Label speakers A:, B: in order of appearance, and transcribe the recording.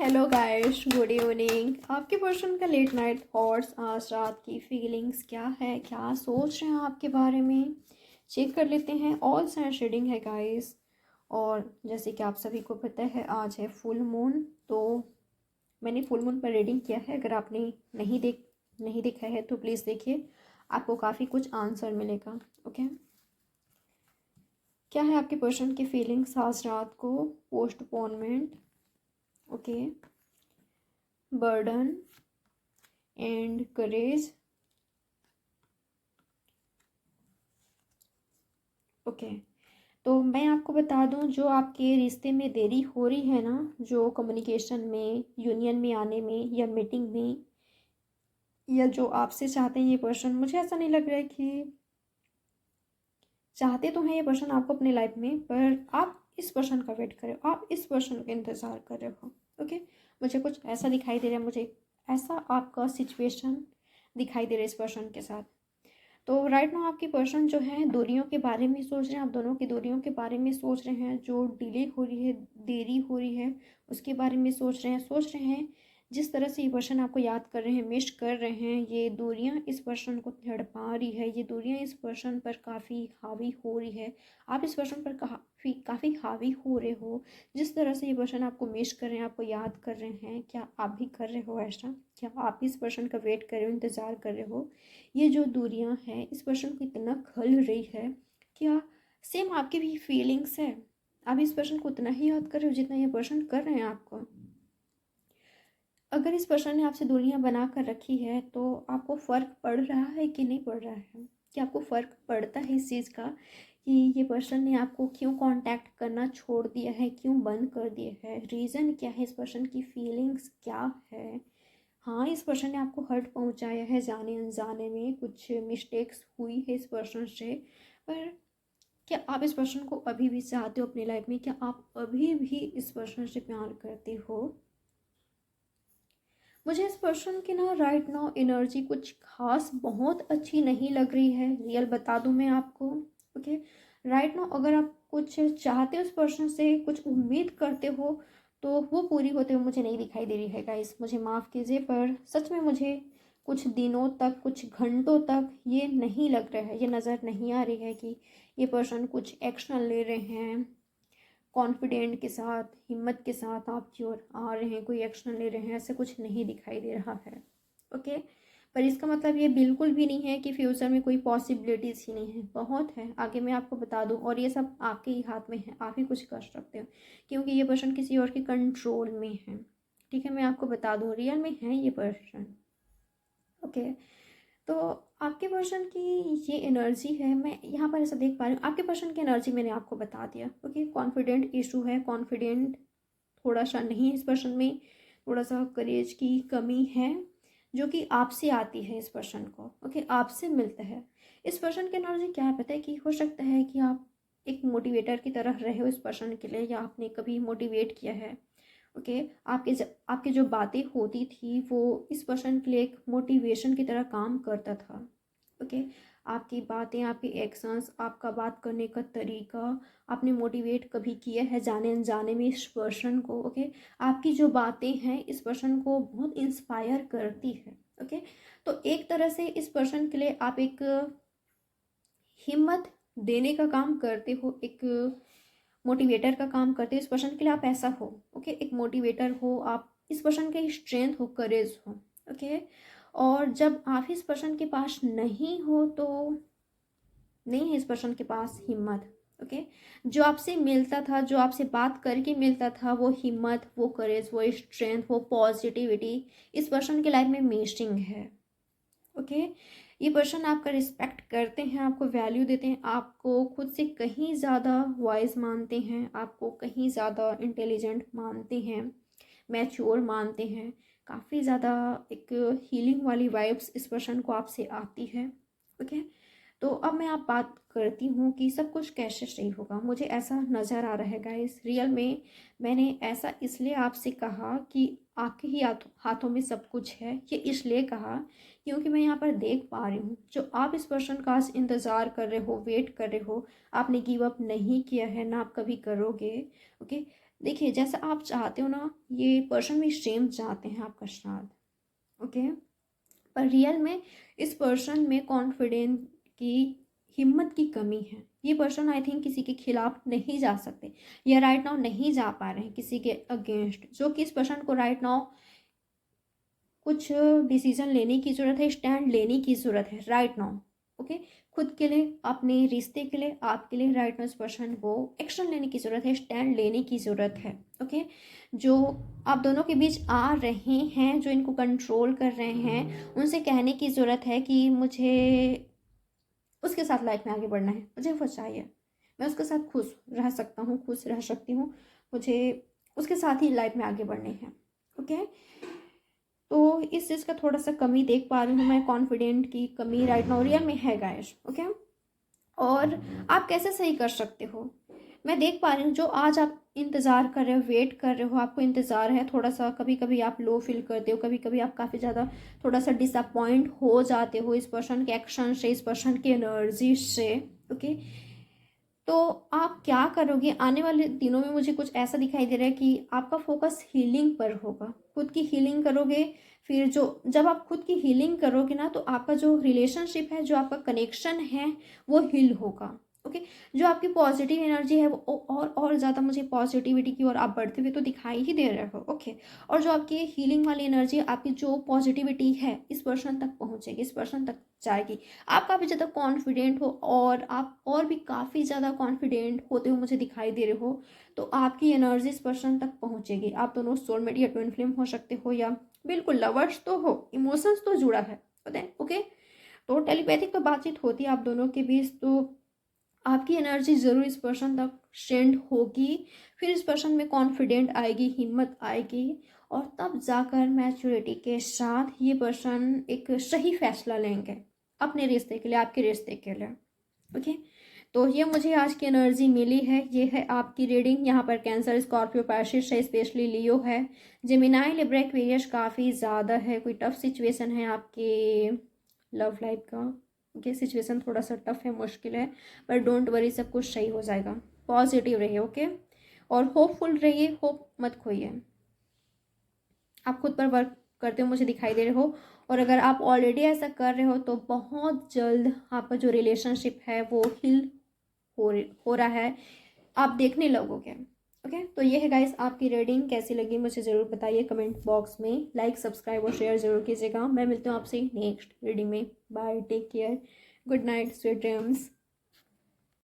A: Hello guys, good evening. आपके person का late night thoughts, आज रात की फीलिंग्स क्या है, क्या सोच रहे हैं आपके बारे में, चेक कर लेते हैं। ऑल साइड रीडिंग है गाइस। और जैसे कि आप सभी को पता है, आज है फुल मून। तो मैंने फुल मून पर रीडिंग किया है। अगर आपने नहीं देखा है तो प्लीज़ देखिए, आपको काफ़ी कुछ आंसर मिलेगा। ओके, क्या है आपके पर्सन की फीलिंग्स आज रात को? Postponement, okay, burden and courage, okay. तो मैं आपको बता दूं, जो आपके रिश्ते में देरी हो रही है ना, जो कम्युनिकेशन में, यूनियन में आने में, या मीटिंग में, या जो आपसे चाहते हैं ये पर्सन, मुझे ऐसा नहीं लग रहा है कि चाहते तो हैं ये पर्सन आपको अपने लाइफ में, पर आप इस पर्सन का वेट कर रहे हो, आप इस पर्सन का इंतज़ार कर रहे हो। ओके, मुझे कुछ ऐसा दिखाई दे रहा है, मुझे ऐसा आपका सिचुएशन दिखाई दे रहा है इस पर्सन के साथ। तो राइट नाउ आपकी पर्सन जो है दूरियों के बारे में सोच रहे हैं, आप दोनों की दूरियों के बारे में सोच रहे हैं। जो डिले हो रही है, देरी हो रही है, उसके बारे में सोच रहे हैं। जिस तरह से ये पर्सन आपको याद कर रहे हैं, मिस कर रहे हैं, ये दूरियां इस पर्सन को तड़पा रही है, ये दूरियां इस पर्सन पर काफ़ी हावी हो रही है। आप इस पर्सन पर काफ़ी हावी हो रहे हो। जिस तरह से ये पर्सन आपको मिस कर रहे हैं, आपको याद कर रहे हैं, क्या आप भी कर रहे हो ऐसा? क्या आप इस पर्सन का वेट कर रहे हो, इंतज़ार कर रहे हो? ये जो दूरियां हैं इस पर्सन को इतना खल रही है, क्या सेम आपकी भी फीलिंग्स है? आप इस पर्सन को उतना ही याद कर रहे हो जितना ये पर्सन कर रहे हैं आपको? अगर इस पर्सन ने आपसे दूरियां बना कर रखी है तो आपको फ़र्क पड़ रहा है कि नहीं पड़ रहा है? क्या आपको फ़र्क पड़ता है इस चीज़ का कि ये पर्सन ने आपको क्यों कांटेक्ट करना छोड़ दिया है, क्यों बंद कर दिया है? रीज़न क्या है? इस पर्सन की फीलिंग्स क्या है? हाँ, इस पर्सन ने आपको हर्ट पहुंचाया है, जाने अनजाने में कुछ मिस्टेक्स हुई है इस पर्सन से। पर क्या आप इस पर्सन को अभी भी चाहते हो अपनी लाइफ में? क्या आप अभी भी इस पर्सन से प्यार करते हो? मुझे इस पर्सन की ना राइट नाउ एनर्जी कुछ खास बहुत अच्छी नहीं लग रही है। रियल बता दूं मैं आपको। ओके, राइट नाउ अगर आप कुछ चाहते हो, उस पर्सन से कुछ उम्मीद करते हो, तो वो पूरी होते हुए मुझे नहीं दिखाई दे रही है गाइस। मुझे माफ़ कीजिए, पर सच में मुझे कुछ दिनों तक, कुछ घंटों तक ये नहीं लग रहा है, ये नज़र नहीं आ रही है कि ये पर्सन कुछ एक्शन ले रहे हैं, कॉन्फिडेंट के साथ, हिम्मत के साथ आपकी ओर आ रहे हैं, कोई एक्शन ले रहे हैं, ऐसे कुछ नहीं दिखाई दे रहा है। ओके, पर इसका मतलब ये बिल्कुल भी नहीं है कि फ्यूचर में कोई पॉसिबिलिटीज़ ही नहीं है, बहुत है आगे। मैं आपको बता दूं, और ये सब आपके ही हाथ में है, आप ही कुछ कर सकते हो, क्योंकि ये पर्सन किसी और के कंट्रोल में है। ठीक है, मैं आपको बता दूं, रियल में है ये पर्सन। ओके, तो आपके पर्सन की ये एनर्जी है, मैं यहाँ पर ऐसा देख पा रही हूँ। आपके पर्सन की एनर्जी मैंने आपको बता दिया। ओके, कॉन्फिडेंट इशू है, कॉन्फिडेंट थोड़ा सा नहीं है इस पर्सन में, थोड़ा सा करेज की कमी है, जो कि आपसे आती है इस पर्सन को। ओके, आपसे मिलता है। इस पर्सन की एनर्जी क्या है पता है? कि हो सकता है कि आप एक मोटिवेटर की तरह रहे हो इस पर्सन के लिए, या आपने कभी मोटिवेट किया है। ओके, आपके जो बातें होती थी वो इस पर्सन के लिए एक मोटिवेशन की तरह काम करता था। ओके, आपकी बातें, आपके एक्शंस, आपका बात करने का तरीका, आपने मोटिवेट कभी किया है जाने अनजाने में इस पर्सन को। ओके, आपकी जो बातें हैं इस पर्सन को बहुत इंस्पायर करती है। ओके, तो एक तरह से इस पर्सन के लिए आप एक हिम्मत देने का काम करते हो, एक मोटिवेटर का काम करते हो इस पर्सन के लिए। आप ऐसा हो, ओके, एक मोटिवेटर हो आप, इस पर्सन के स्ट्रेंथ हो, करेज हो। ओके, और जब आप इस पर्सन के पास नहीं हो, तो नहीं है इस पर्सन के पास हिम्मत। ओके, जो आपसे मिलता था, जो आपसे बात करके मिलता था, वो हिम्मत, वो करेज, वो स्ट्रेंथ, वो पॉजिटिविटी इस पर्सन के लाइफ में मिसिंग है। ओके, ये पर्सन आपका रिस्पेक्ट करते हैं, आपको वैल्यू देते हैं, आपको खुद से कहीं ज़्यादा वाइज मानते हैं, आपको कहीं ज़्यादा इंटेलिजेंट मानते हैं, मैच्योर मानते हैं। काफ़ी ज़्यादा एक हीलिंग वाली वाइब्स इस पर्सन को आपसे आती है। ओके, तो अब मैं आप बात करती हूँ कि सब कुछ कैसे सही होगा। मुझे ऐसा नज़र आ रहा है गाइस, रियल में मैंने ऐसा इसलिए आपसे कहा कि आपके ही हाथों में सब कुछ है। ये इसलिए कहा क्योंकि मैं यहाँ पर देख पा रही हूँ, जो आप इस पर्सन का आज इंतज़ार कर रहे हो, वेट कर रहे हो, आपने गिव अप नहीं किया है, ना आप कभी करोगे। ओके, देखिए जैसा आप चाहते हो ना, ये पर्सन भी सेम चाहते हैं आपका साथ, ओके। पर रियल में इस पर्सन में कॉन्फिडेंस की, हिम्मत की कमी है। ये पर्सन आई थिंक किसी के खिलाफ नहीं जा सकते, या राइट नाउ नहीं जा पा रहे हैं किसी के अगेंस्ट, जो कि इस पर्सन को राइट नाउ कुछ डिसीजन लेने की ज़रूरत है, स्टैंड लेने की ज़रूरत है राइट नाउ, ओके। खुद के लिए, अपने रिश्ते के लिए, आपके लिए राइट नाउ इस पर्सन को एक्शन लेने की ज़रूरत है, स्टैंड लेने की ज़रूरत है, ओके। जो आप दोनों के बीच आ रहे हैं, जो इनको कंट्रोल कर रहे हैं, उनसे कहने की ज़रूरत है कि मुझे उसके साथ लाइफ में आगे बढ़ना है, मुझे वो चाहिए, मैं उसके साथ खुश रह सकता हूँ, खुश रह सकती हूँ, मुझे उसके साथ ही लाइफ में आगे बढ़ने हैं, ओके। तो इस चीज़ का थोड़ा सा कमी देख पा रही हूँ मैं, कॉन्फिडेंट की कमी राइट नाउ रियल में है गाइस, ओके। और आप कैसे सही कर सकते हो, मैं देख पा रही हूँ, जो आज आप इंतज़ार कर रहे हो, वेट कर रहे हो, आपको इंतज़ार है, थोड़ा सा कभी कभी आप लो फील करते हो, कभी कभी आप काफ़ी ज़्यादा थोड़ा सा डिसअपॉइंट हो जाते हो इस पर्सन के एक्शन से, इस पर्सन की एनर्जी से, ओके। तो आप क्या करोगे आने वाले दिनों में, मुझे कुछ ऐसा दिखाई दे रहा है कि आपका फोकस हीलिंग पर होगा, खुद की हीलिंग करोगे। फिर जो जब आप खुद की हीलिंग करोगे ना, तो आपका जो रिलेशनशिप है, जो आपका कनेक्शन है, वो हील होगा, ओके। जो आपकी पॉजिटिव एनर्जी है वो और ज़्यादा मुझे पॉजिटिविटी की ओर आप बढ़ते हुए तो दिखाई ही दे रहे हो, ओके। और जो आपकी हीलिंग वाली एनर्जी, आपकी जो पॉजिटिविटी है, इस पर्सन तक पहुँचेगी, इस पर्सन तक जाएगी। आप काफ़ी ज़्यादा कॉन्फिडेंट हो, और आप और भी काफ़ी ज़्यादा कॉन्फिडेंट होते हुए मुझे दिखाई दे रहे हो, तो आपकी एनर्जी इस पर्सन तक पहुँचेगी। आप दोनों सोलमेट या ट्विन फ्लेम हो सकते हो, या बिल्कुल लवर्स तो हो, इमोशंस तो जुड़ा है, पता है, ओके। तो टेलीपैथिक तो बातचीत होती है आप दोनों के बीच, तो आपकी एनर्जी ज़रूर इस पर्सन तक सेंड होगी। फिर इस पर्सन में कॉन्फिडेंट आएगी, हिम्मत आएगी, और तब जाकर मैच्योरिटी के साथ ये पर्सन एक सही फैसला लेंगे अपने रिश्ते के लिए, आपके रिश्ते के लिए, ओके। तो ये मुझे आज की एनर्जी मिली है, ये है आपकी रीडिंग। यहाँ पर कैंसर, स्कॉर्पियो, पाइसेस है, स्पेशली लियो है, जेमिनाई, लिब्रा, एक्वेरियस काफ़ी ज़्यादा है। कोई टफ सिचुएशन है आपके लव लाइफ का, ओके। सिचुएशन थोड़ा सा टफ है, मुश्किल है, पर डोंट वरी, सब कुछ सही हो जाएगा। पॉजिटिव रहिए, ओके। और होपफुल रहिए, होप मत खोइए। आप खुद पर वर्क करते हो मुझे दिखाई दे रहे हो, और अगर आप ऑलरेडी ऐसा कर रहे हो तो बहुत जल्द आपका जो रिलेशनशिप है वो हिल हो रहा है, आप देखने लगोगे, ओके। तो ये है गाइस आपकी रीडिंग, कैसी लगी मुझे ज़रूर बताइए कमेंट बॉक्स में। लाइक, सब्सक्राइब और शेयर ज़रूर कीजिएगा। मैं मिलती हूँ आपसे नेक्स्ट रीडिंग में। Bye, take care, good night, sweet dreams.